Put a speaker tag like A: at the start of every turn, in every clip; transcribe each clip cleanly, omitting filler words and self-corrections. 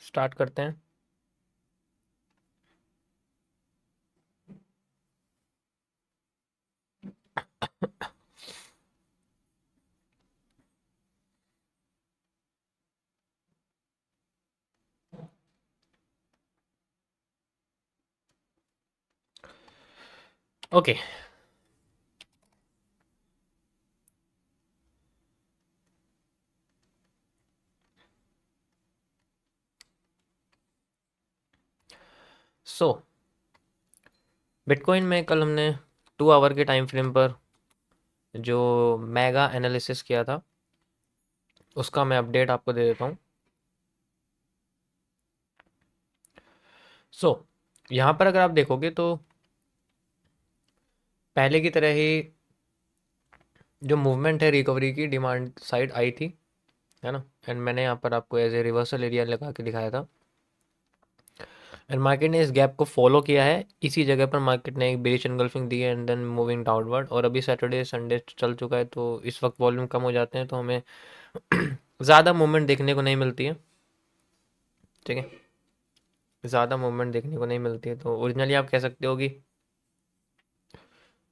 A: Start करते हैं। Okay, सो bitcoin में कल हमने 2 आवर के टाइम फ्रेम पर जो मेगा एनालिसिस किया था उसका मैं अपडेट आपको दे देता हूँ। सो यहाँ पर अगर आप देखोगे तो पहले की तरह ही जो मूवमेंट है रिकवरी की डिमांड साइड आई थी, है ना। एंड मैंने यहाँ पर आपको एज ए रिवर्सल एरिया लगा के दिखाया था एंड मार्केट ने इस गैप को फॉलो किया है। इसी जगह पर मार्केट ने एक बेरिश एनगल्फिंग दी है एंड देन मूविंग डाउनवर्ड, और अभी सैटरडे संडे चल चुका है तो इस वक्त वॉल्यूम कम हो जाते हैं तो हमें ज़्यादा मूवमेंट देखने को नहीं मिलती है। ठीक है, ज़्यादा मूवमेंट देखने को नहीं मिलती है तो ओरिजिनली आप कह सकते हो कि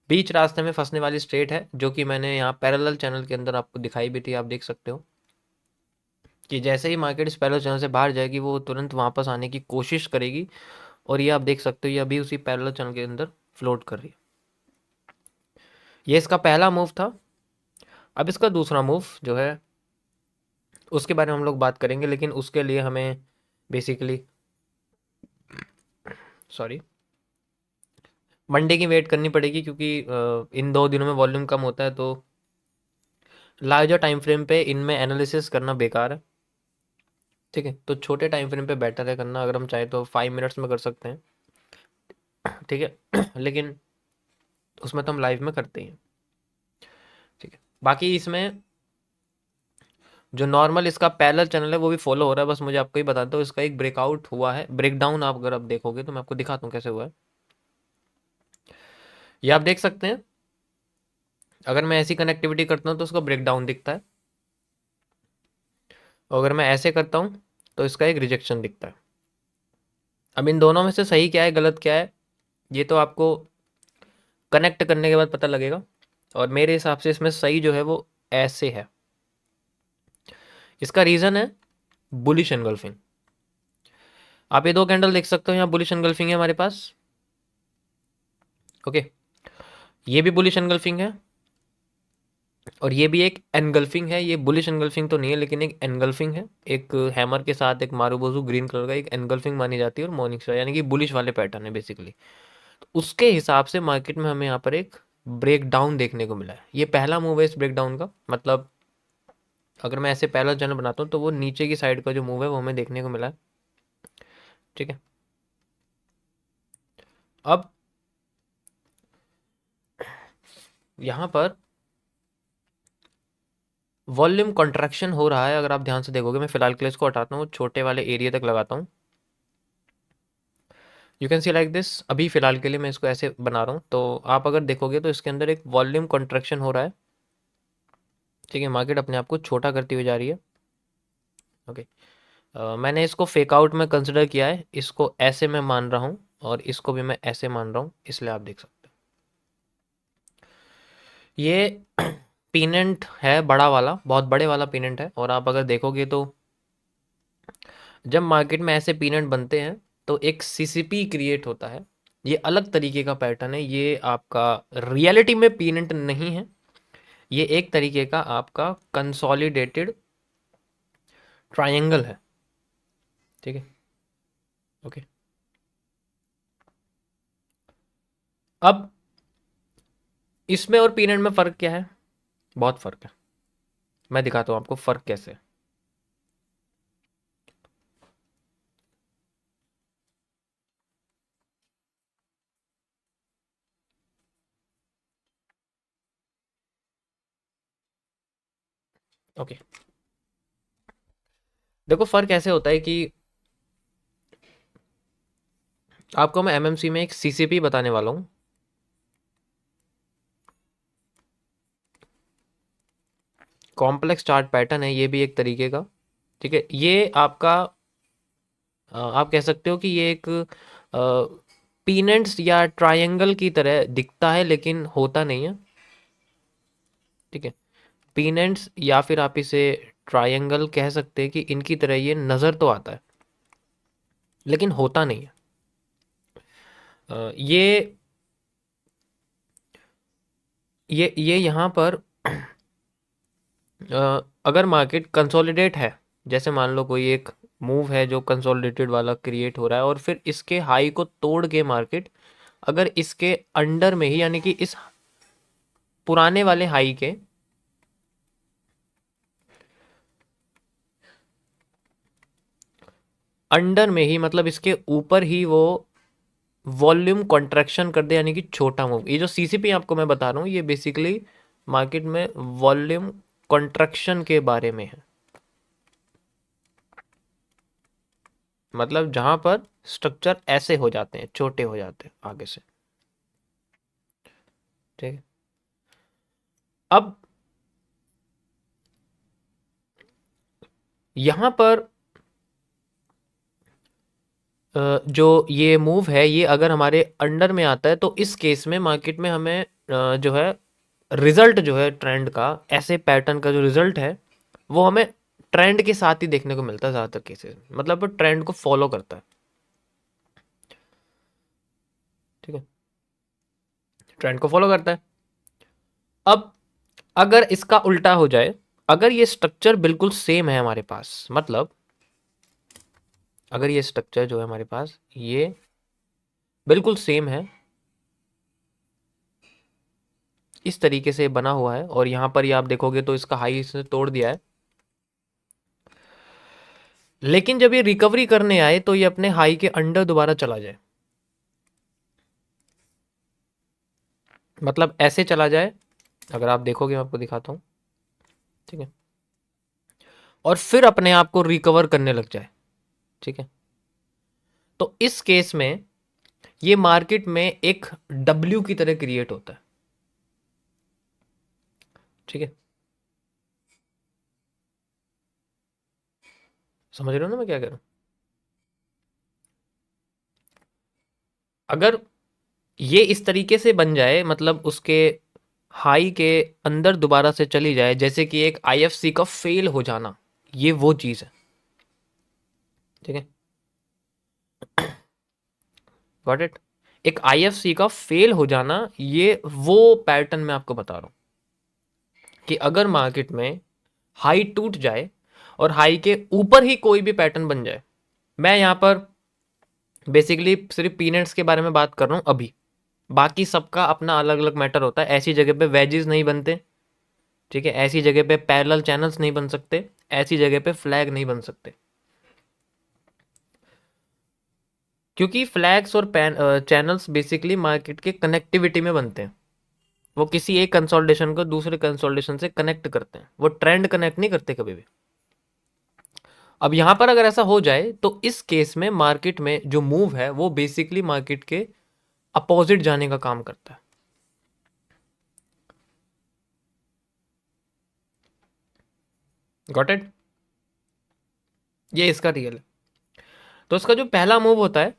A: बीच रास्ते में फंसने वाली स्ट्रेट है, जो कि मैंने यहाँ पैरेलल चैनल के अंदर आपको दिखाई भी थी। आप देख सकते हो कि जैसे ही मार्केट इस पैरेलल चैनल से बाहर जाएगी वो तुरंत वापस आने की कोशिश करेगी, और ये आप देख सकते हो ये अभी उसी पैरेलल चैनल के अंदर फ्लोट कर रही है। ये इसका पहला मूव था। अब इसका दूसरा मूव जो है उसके बारे में हम लोग बात करेंगे, लेकिन उसके लिए हमें बेसिकली सॉरी मंडे की वेट करनी पड़ेगी, क्योंकि इन 2 दिनों में वॉल्यूम कम होता है तो लार्जर टाइम फ्रेम पे इनमें एनालिसिस करना बेकार है। ठीक है, तो छोटे टाइम फ्रेम पे बेटर है करना। अगर हम चाहे तो 5 मिनट्स में कर सकते हैं, ठीक है लेकिन उसमें तो हम लाइव में करते ही हैं। ठीक है, बाकी इसमें जो नॉर्मल इसका पैरेलल चैनल है वो भी फॉलो हो रहा है। बस मुझे आपको ही बताता हूँ, इसका एक ब्रेकआउट हुआ है, ब्रेकडाउन। आप अगर आप देखोगे तो मैं आपको दिखाता हूँ कैसे हुआ है। ये आप देख सकते हैं, अगर मैं ऐसी कनेक्टिविटी करता हूँ तो उसका ब्रेकडाउन दिखता है, और अगर मैं ऐसे करता हूँ तो इसका एक रिजेक्शन दिखता है। अब इन दोनों में से सही क्या है गलत क्या है ये तो आपको कनेक्ट करने के बाद पता लगेगा, और मेरे हिसाब से इसमें सही जो है वो ऐसे है। इसका रीज़न है बुलिश एनगल्फिंग। आप ये 2 कैंडल देख सकते हो, यहाँ बुलिश एनगल्फिंग है हमारे पास। ओके, ये भी बुलिश एनगल्फिंग है और ये भी एक एनगल्फिंग है। ये बुलिश एनगल्फिंग तो नहीं है लेकिन एक एनगल्फिंग है, एक हैमर के साथ एक मारूबोजू ग्रीन कलर का एक एनगल्फिंग मानी जाती है, और मॉर्निंग स्टार यानी कि बुलिश वाले पैटर्न है बेसिकली। तो उसके हिसाब से मार्केट में हमें यहाँ पर एक ब्रेक डाउन देखने को मिला है। ये पहला मूव है इस ब्रेक डाउन का। मतलब अगर मैं ऐसे पहला चैनल बनाता हूँ तो वो नीचे की साइड का जो मूव है वो हमें देखने को मिला है। ठीक है, अब यहाँ पर वॉल्यूम कॉन्ट्रैक्शन हो रहा है। अगर आप ध्यान से देखोगे, मैं फिलहाल के लिए इसको हटाता हूँ, छोटे वाले एरिया तक लगाता हूँ। You can see like this. अभी फिलहाल के लिए मैं इसको ऐसे बना रहा हूँ, तो आप अगर देखोगे तो इसके अंदर एक वॉल्यूम कॉन्ट्रैक्शन हो रहा है। ठीक है, मार्केट अपने आप को छोटा करती हुई जा रही है। ओके, मैंने इसको फेक आउट में कंसिडर किया है, इसको ऐसे मैं मान रहा हूँ और इसको भी मैं ऐसे मान रहा हूँ, इसलिए आप देख सकते हो ये पीनेंट है बड़ा वाला, बहुत बड़े वाला पीनेंट है। और आप अगर देखोगे तो जब मार्केट में ऐसे पीनेंट बनते हैं तो एक सीसीपी क्रिएट होता है। ये अलग तरीके का पैटर्न है, ये आपका रियलिटी में पीनेंट नहीं है, ये एक तरीके का आपका कंसोलिडेटेड ट्रायंगल है। ठीक है, ओके। अब इसमें और पीनेंट में फ़र्क क्या है? बहुत फ़र्क है, मैं दिखाता हूँ आपको फ़र्क कैसे है। ओके, देखो फ़र्क ऐसे होता है कि आपको मैं एमएमसी में एक सीसीपी बताने वाला हूँ। कॉम्प्लेक्स चार्ट पैटर्न है ये भी एक तरीके का। ठीक है, ये आपका आप कह सकते हो कि ये एक पीनट्स या ट्रायंगल की तरह दिखता है लेकिन होता नहीं है। ठीक है, पीनट्स या फिर आप इसे ट्रायंगल कह सकते हैं कि इनकी तरह ये नज़र तो आता है लेकिन होता नहीं है। ये यहाँ पर अगर मार्केट कंसोलिडेट है, जैसे मान लो कोई एक मूव है जो कंसोलिडेटेड वाला क्रिएट हो रहा है और फिर इसके हाई को तोड़ के मार्केट अगर इसके अंडर में ही, यानी कि इस पुराने वाले हाई के अंडर में ही, मतलब इसके ऊपर ही वो वॉल्यूम कॉन्ट्रैक्शन कर दे, यानी कि छोटा मूव। ये जो सीसीपी आपको मैं बता रहा हूँ ये बेसिकली मार्केट में वॉल्यूम कॉन्ट्रैक्शन के बारे में है, मतलब जहां पर स्ट्रक्चर ऐसे हो जाते हैं, छोटे हो जाते हैं आगे से। ठीक है, अब यहां पर जो ये मूव है ये अगर हमारे अंडर में आता है तो इस केस में मार्केट में हमें जो है रिजल्ट जो है ट्रेंड का, ऐसे पैटर्न का जो रिजल्ट है वो हमें ट्रेंड के साथ ही देखने को मिलता है ज़्यादातर केसेस में, मतलब वो ट्रेंड को फॉलो करता है। ठीक है, ट्रेंड को फॉलो करता है। अब अगर इसका उल्टा हो जाए, अगर ये स्ट्रक्चर बिल्कुल सेम है हमारे पास, मतलब अगर ये स्ट्रक्चर जो है हमारे पास ये बिल्कुल सेम है, इस तरीके से बना हुआ है और यहाँ पर ये आप देखोगे तो इसका हाई इसने तोड़ दिया है, लेकिन जब ये रिकवरी करने आए तो ये अपने हाई के अंडर दोबारा चला जाए, मतलब ऐसे चला जाए। अगर आप देखोगे मैं आपको दिखाता हूँ। ठीक है, और फिर अपने आप को रिकवर करने लग जाए। ठीक है, तो इस केस में ये मार्केट में एक डब्ल्यू की तरह क्रिएट होता है। ठीक है, समझ रहे हो ना मैं क्या कह रहा हूं? अगर ये इस तरीके से बन जाए, मतलब उसके हाई के अंदर दोबारा से चली जाए, जैसे कि एक आईएफसी का फेल हो जाना, ये वो चीज है। ठीक है, गॉट इट। एक आईएफसी का फेल हो जाना, ये वो पैटर्न मैं आपको बता रहा हूं कि अगर मार्केट में हाई टूट जाए और हाई के ऊपर ही कोई भी पैटर्न बन जाए, मैं यहां पर बेसिकली सिर्फ पीनट्स के बारे में बात कर रहा हूं अभी, बाकी सबका अपना अलग अलग मैटर होता है। ऐसी जगह पे वेजेस नहीं बनते। ठीक है, ऐसी जगह पे पैरेलल चैनल्स नहीं बन सकते, ऐसी जगह पे फ्लैग नहीं बन सकते, क्योंकि फ्लैग्स और चैनल्स बेसिकली मार्केट के कनेक्टिविटी में बनते हैं। वो किसी एक कंसोलिडेशन को दूसरे कंसोलिडेशन से कनेक्ट करते हैं, वो ट्रेंड कनेक्ट नहीं करते कभी भी। अब यहां पर अगर ऐसा हो जाए तो इस केस में मार्केट में जो मूव है वो बेसिकली मार्केट के अपोजिट जाने का काम करता है। Got it. ये इसका रियल है। तो इसका जो पहला मूव होता है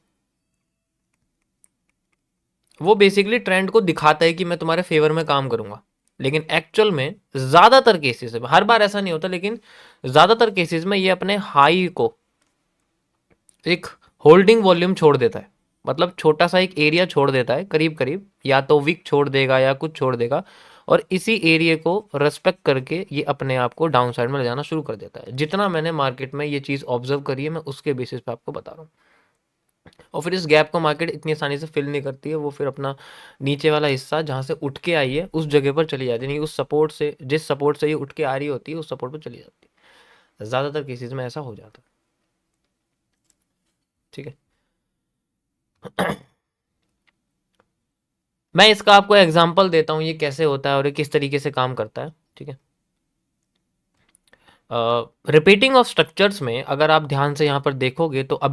A: वो बेसिकली ट्रेंड को दिखाता है कि मैं तुम्हारे फेवर में काम करूंगा, लेकिन एक्चुअल में ज्यादातर केसेस में, हर बार ऐसा नहीं होता, लेकिन ज्यादातर केसेस में ये अपने हाई को एक होल्डिंग वॉल्यूम छोड़ देता है, मतलब छोटा सा एक एरिया छोड़ देता है, करीब करीब या तो वीक छोड़ देगा या कुछ छोड़ देगा, और इसी एरिया को रेस्पेक्ट करके ये अपने आप को डाउन साइड में ले जाना शुरू कर देता है। जितना मैंने मार्केट में ये चीज़ ऑब्जर्व करी है मैं उसके बेसिस पे आपको बता रहा हूँ। और फिर इस गैप को मार्केट इतनी आसानी से फिल नहीं करती है, वो फिर अपना नीचे वाला हिस्सा जहाँ से उठ के आई है उस जगह पर चली जाती है, यानी उस सपोर्ट से, जिस सपोर्ट से ये उठ के आ रही होती है उस सपोर्ट पर चली जाती है। ज़्यादातर केसेस में ऐसा हो जाता है। ठीक है, मैं इसका आपको एग्जांपल देता हूँ ये कैसे होता है और ये किस तरीके से काम करता है। ठीक है, रिपीटिंग ऑफ स्ट्रक्चर्स में अगर आप ध्यान से यहाँ पर देखोगे तो अब